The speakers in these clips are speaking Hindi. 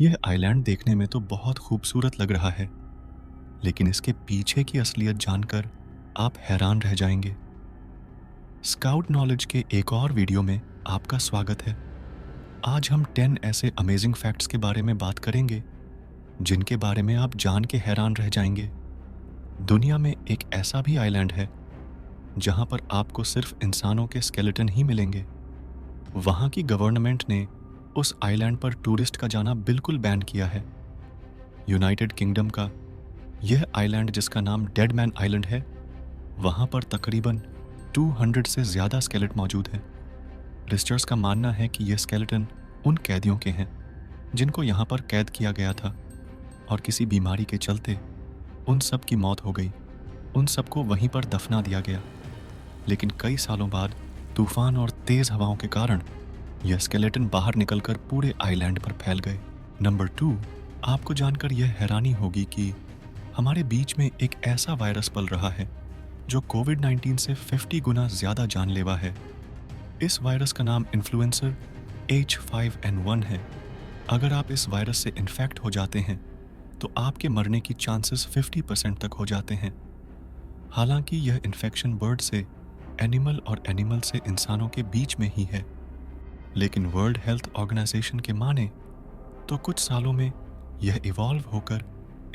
यह आइलैंड देखने में तो बहुत खूबसूरत लग रहा है, लेकिन इसके पीछे की असलियत जानकर आप हैरान रह जाएंगे। स्काउट नॉलेज के एक और वीडियो में आपका स्वागत है। आज हम 10 ऐसे अमेजिंग फैक्ट्स के बारे में बात करेंगे जिनके बारे में आप जान के हैरान रह जाएंगे। दुनिया में एक ऐसा भी आइलैंड है जहां पर आपको सिर्फ इंसानों के स्केलेटन ही मिलेंगे। वहां की गवर्नमेंट ने उस आइलैंड पर टूरिस्ट का जाना बिल्कुल बैन किया है। यूनाइटेड किंगडम का यह आइलैंड, जिसका नाम डेड मैन आइलैंड है, वहां पर तकरीबन 200 से ज़्यादा स्केलेट मौजूद हैं। रिसर्चर्स का मानना है कि यह स्केलेटन उन कैदियों के हैं जिनको यहाँ पर कैद किया गया था और किसी बीमारी के चलते उन सब की मौत हो गई। उन सबको वहीं पर दफना दिया गया, लेकिन कई सालों बाद तूफान और तेज़ हवाओं के कारण यह स्केलेटन बाहर निकलकर पूरे आइलैंड पर फैल गए। नंबर 2, आपको जानकर यह हैरानी होगी कि हमारे बीच में एक ऐसा वायरस पल रहा है जो कोविड-19 से 50 गुना ज़्यादा जानलेवा है। इस वायरस का नाम इन्फ्लुएंसर H5N1 है। अगर आप इस वायरस से इन्फेक्ट हो जाते हैं तो आपके मरने की चांसेस 50% तक हो जाते हैं। हालांकि यह इन्फेक्शन बर्ड से एनिमल और एनिमल से इंसानों के बीच में ही है, लेकिन वर्ल्ड हेल्थ ऑर्गेनाइजेशन के माने तो कुछ सालों में यह इवॉल्व होकर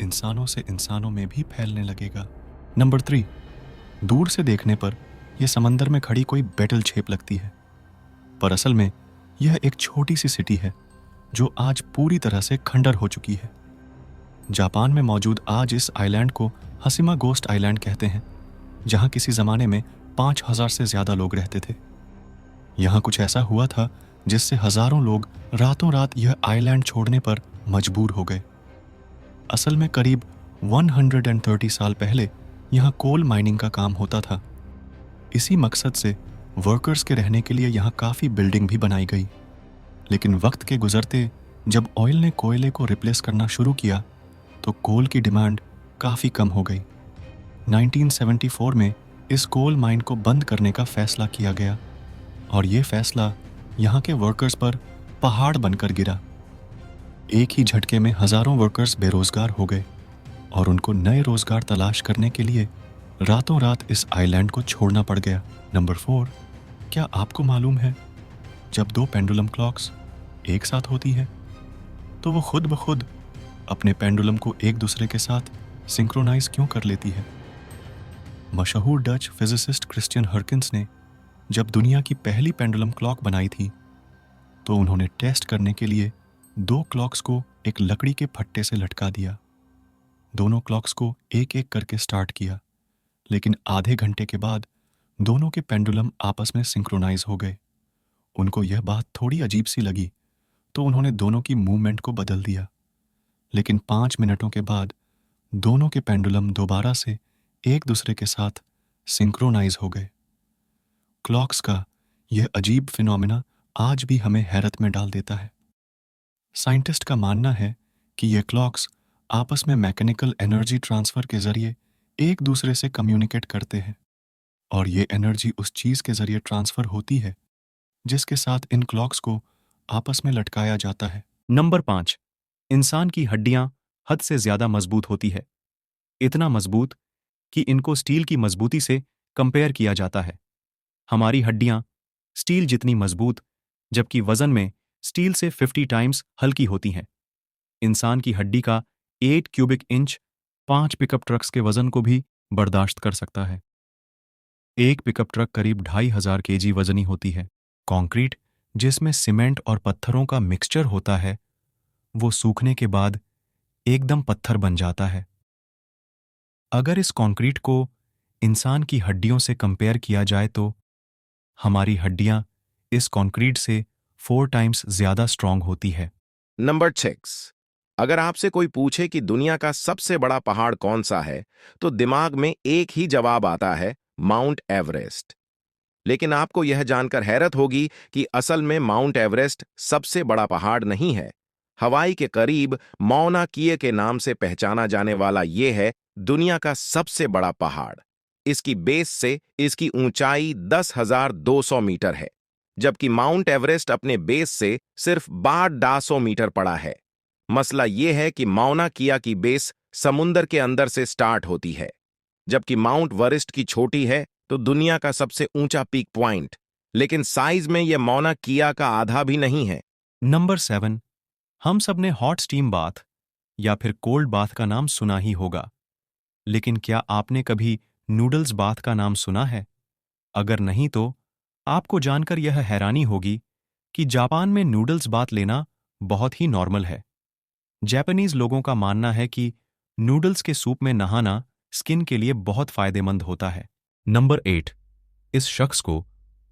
इंसानों से इंसानों में भी फैलने लगेगा। नंबर 3, दूर से देखने पर यह समंदर में खड़ी कोई बेटल शेप लगती है, पर असल में यह एक छोटी सी सिटी है जो आज पूरी तरह से खंडर हो चुकी है। जापान में मौजूद आज इस आइलैंड को हसीमा गोस्ट आइलैंड कहते हैं, जहां किसी ज़माने में 5000 से ज़्यादा लोग रहते थे। यहाँ कुछ ऐसा हुआ था जिससे हज़ारों लोग रातों रात यह आइलैंड छोड़ने पर मजबूर हो गए। असल में करीब 130 साल पहले यहाँ कोल माइनिंग का काम होता था। इसी मकसद से वर्कर्स के रहने के लिए यहाँ काफ़ी बिल्डिंग भी बनाई गई, लेकिन वक्त के गुजरते जब ऑयल ने कोयले को रिप्लेस करना शुरू किया तो कोल की डिमांड काफ़ी कम हो गई। 1974 में इस कोल माइन को बंद करने का फैसला किया गया और ये फैसला यहाँ के वर्कर्स पर पहाड़ बनकर गिरा। एक ही झटके में हज़ारों वर्कर्स बेरोजगार हो गए और उनको नए रोजगार तलाश करने के लिए रातों रात इस आइलैंड को छोड़ना पड़ गया। नंबर 4, क्या आपको मालूम है जब दो पेंडुलम क्लॉक्स एक साथ होती है तो वो खुद ब खुद अपने पेंडुलम को एक दूसरे के साथ सिंक्रोनाइज क्यों कर लेती है? मशहूर डच फिजिसिस्ट क्रिश्चियन हरकिंस ने जब दुनिया की पहली पेंडुलम क्लॉक बनाई थी तो उन्होंने टेस्ट करने के लिए दो क्लॉक्स को एक लकड़ी के फट्टे से लटका दिया। दोनों क्लॉक्स को एक एक करके स्टार्ट किया, लेकिन आधे घंटे के बाद दोनों के पेंडुलम आपस में सिंक्रोनाइज हो गए। उनको यह बात थोड़ी अजीब सी लगी तो उन्होंने दोनों की मूवमेंट को बदल दिया, लेकिन 5 मिनटों के बाद दोनों के पेंडुलम दोबारा से एक दूसरे के साथ सिंक्रोनाइज हो गए। क्लॉक्स का यह अजीब फिनोमेना आज भी हमें हैरत में डाल देता है। साइंटिस्ट का मानना है कि ये क्लॉक्स आपस में मैकेनिकल एनर्जी ट्रांसफर के जरिए एक दूसरे से कम्युनिकेट करते हैं और ये एनर्जी उस चीज़ के जरिए ट्रांसफर होती है जिसके साथ इन क्लॉक्स को आपस में लटकाया जाता है। नंबर 5, इंसान की हड्डियां हद से ज्यादा मजबूत होती है। इतना मजबूत कि इनको स्टील की मजबूती से कंपेयर किया जाता है। हमारी हड्डियां स्टील जितनी मजबूत, जबकि वजन में स्टील से 50 टाइम्स हल्की होती हैं। इंसान की हड्डी का 8 क्यूबिक इंच 5 पिकअप ट्रक्स के वजन को भी बर्दाश्त कर सकता है। एक पिकअप ट्रक करीब 2500 केजी वजनी होती है। कंक्रीट, जिसमें सीमेंट और पत्थरों का मिक्सचर होता है, वो सूखने के बाद एकदम पत्थर बन जाता है। अगर इस कंक्रीट को इंसान की हड्डियों से कंपेयर किया जाए तो हमारी हड्डियां इस कंक्रीट से 4 टाइम्स ज्यादा स्ट्रांग होती है। नंबर 6, अगर आपसे कोई पूछे कि दुनिया का सबसे बड़ा पहाड़ कौन सा है तो दिमाग में एक ही जवाब आता है, माउंट एवरेस्ट। लेकिन आपको यह जानकर हैरत होगी कि असल में माउंट एवरेस्ट सबसे बड़ा पहाड़ नहीं है। हवाई के करीब मौना किए के नाम से पहचाना जाने वाला यह है दुनिया का सबसे बड़ा पहाड़। इसकी बेस से इसकी ऊंचाई 10,200 मीटर है, जबकि माउंट एवरेस्ट अपने बेस से सिर्फ 1200 मीटर पड़ा है। मसला ये है कि माउना किया की बेस समुंदर के अंदर से स्टार्ट होती है, जबकि माउंट वरिस्ट की छोटी है तो दुनिया का सबसे ऊंचा पीक पॉइंट, लेकिन साइज में यह माउना किया का आधा भी नहीं है। नंबर 7, हम सब ने हॉट स्टीम बाथ या फिर कोल्ड बाथ का नाम सुना ही होगा, लेकिन क्या आपने कभी नूडल्स बाथ का नाम सुना है? अगर नहीं तो आपको जानकर यह हैरानी होगी कि जापान में नूडल्स बाथ लेना बहुत ही नॉर्मल है। जापानीज लोगों का मानना है कि नूडल्स के सूप में नहाना स्किन के लिए बहुत फायदेमंद होता है। नंबर 8, इस शख्स को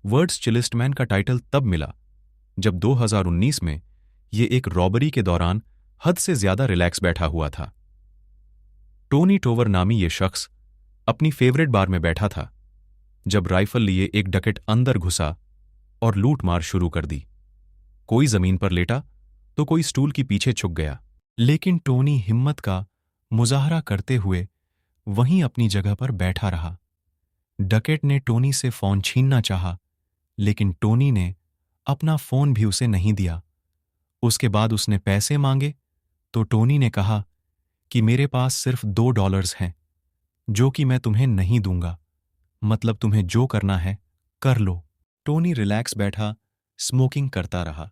वर्ल्ड्स चिलेस्ट मैन का टाइटल तब मिला जब 2019 में ये एक रॉबरी के दौरान हद से ज्यादा रिलैक्स बैठा हुआ था। टोनी टोवर नामी ये शख्स अपनी फेवरेट बार में बैठा था जब राइफल लिए एक डकैत अंदर घुसा और लूट मार शुरू कर दी। कोई जमीन पर लेटा तो कोई स्टूल की पीछे छुप गया, लेकिन टोनी हिम्मत का मुजाहरा करते हुए वहीं अपनी जगह पर बैठा रहा। डकैत ने टोनी से फोन छीनना चाहा, लेकिन टोनी ने अपना फोन भी उसे नहीं दिया। उसके बाद उसने पैसे मांगे तो टोनी ने कहा कि मेरे पास सिर्फ $2 हैं, जो कि मैं तुम्हें नहीं दूंगा, मतलब तुम्हें जो करना है कर लो। टोनी रिलैक्स बैठा स्मोकिंग करता रहा,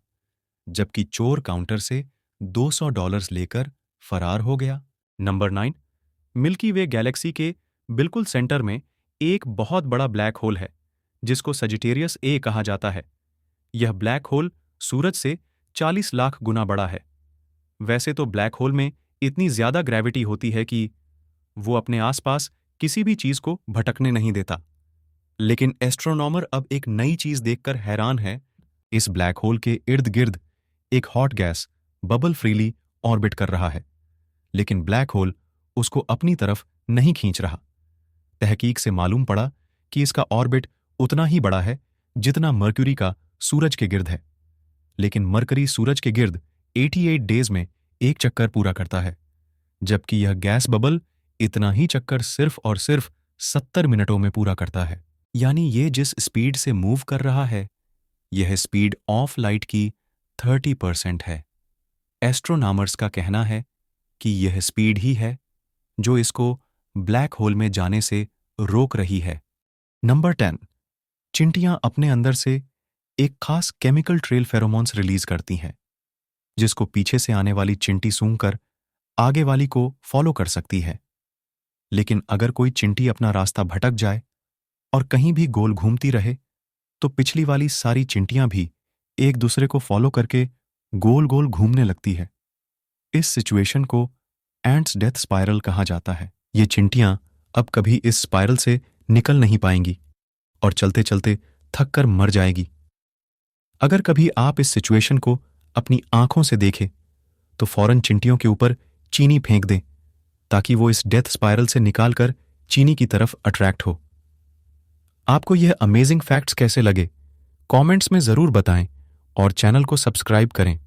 जबकि चोर काउंटर से $200 लेकर फरार हो गया। नंबर 9, मिल्की वे गैलेक्सी के बिल्कुल सेंटर में एक बहुत बड़ा ब्लैक होल है जिसको सजिटेरियस ए कहा जाता है। यह ब्लैक होल सूरज से 40 लाख गुना बड़ा है। वैसे तो ब्लैक होल में इतनी ज्यादा ग्रेविटी होती है कि वो अपने आसपास किसी भी चीज को भटकने नहीं देता, लेकिन एस्ट्रोनॉमर अब एक नई चीज देखकर हैरान है। इस ब्लैक होल के इर्द गिर्द एक hot gas bubble freely orbit कर रहा है, लेकिन ब्लैक होल उसको अपनी तरफ नहीं खींच रहा। तहकीक से मालूम पड़ा कि इसका ऑर्बिट उतना ही बड़ा है जितना मर्क्यूरी का सूरज के गिर्द है, लेकिन मरकरी सूरज के गिर्द 88 डेज में एक चक्कर पूरा करता है, जबकि यह गैस बबल इतना ही चक्कर सिर्फ और सिर्फ 70 मिनटों में पूरा करता है। यानी ये जिस स्पीड से मूव कर रहा है, यह स्पीड ऑफ लाइट की 30% है। एस्ट्रोनॉमर्स का कहना है कि यह स्पीड ही है जो इसको ब्लैक होल में जाने से रोक रही है। नंबर 10, चिंटियां अपने अंदर से एक खास केमिकल ट्रेल फेरोमोन्स रिलीज करती हैं, जिसको पीछे से आने वाली चिंटी सूंघकर आगे वाली को फॉलो कर सकती है। लेकिन अगर कोई चिंटी अपना रास्ता भटक जाए और कहीं भी गोल घूमती रहे, तो पिछली वाली सारी चिंटियां भी एक दूसरे को फॉलो करके गोल गोल घूमने लगती है। इस सिचुएशन को एंट्स डेथ स्पाइरल कहा जाता है। ये चिंटियां अब कभी इस स्पाइरल से निकल नहीं पाएंगी और चलते चलते थक कर मर जाएगी। अगर कभी आप इस सिचुएशन को अपनी आंखों से देखें तो फौरन चिंटियों के ऊपर चीनी फेंक दें ताकि वो इस डेथ स्पाइरल से निकालकर चीनी की तरफ अट्रैक्ट हो। आपको यह अमेजिंग फैक्ट्स कैसे लगे? कमेंट्स में जरूर बताएं और चैनल को सब्सक्राइब करें।